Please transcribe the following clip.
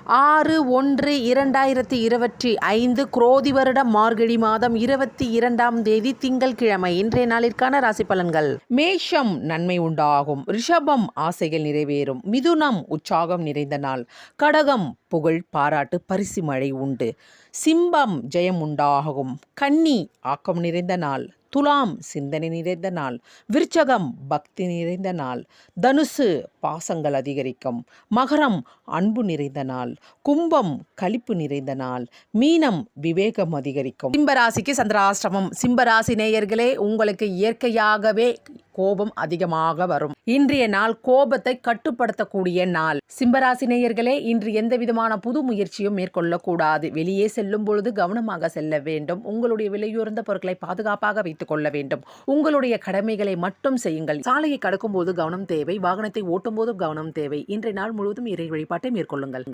6/1/2025 குரோதி வருடம் மார்கழி மாதம் 22ஆம் தேதி திங்கள்கிழமை. இன்றைய நாளிற்கான ராசி பலன்கள். மேஷம் நன்மை உண்டாகும். ரிஷபம் ஆசைகள் நிறைவேறும். மிதுனம் உற்சாகம் நிறைந்த நாள். கடகம் புகழ் பாராட்டு பரிசு மழை உண்டு. சிம்பம் ஜெயம் உண்டாகும். கன்னி ஆக்கம் நிறைந்த நாள். துலாம் சிந்தனை நிறைந்த நாள். விருச்சகம் பக்தி நிறைந்த நாள். தனுசு பாசங்கள் அதிகரிக்கும். மகரம் அன்பு நிறைந்த நாள். கும்பம் களிப்பு நிறைந்த நாள். மீனம் விவேகம் அதிகரிக்கும். சிம்பராசிக்கு சந்திராஷ்டமம். சிம்பராசி நேயர்களே, உங்களுக்கு இயற்கையாகவே கோபம் அதிகமாக வரும். இன்றைய நாள் கோபத்தை கட்டுப்படுத்தக்கூடிய நாள். சிம்பராசி நேயர்களே, இன்று எந்த விதமான புது முயற்சியும் மேற்கொள்ளக்கூடாது. வெளியே செல்லும் பொழுது கவனமாக செல்ல வேண்டும். உங்களுடைய விலையுயர்ந்த பொருட்களை பாதுகாப்பாக வைத்துக் கொள்ள வேண்டும். உங்களுடைய கடமைகளை மட்டும் செய்யுங்கள். சாலையை கடக்கும் போது கவனம் தேவை. வாகனத்தை ஓட்டும் போது கவனம் தேவை. இன்றைய நாள் முழுவதும் இறை வழிபாட்டை மேற்கொள்ளுங்கள்.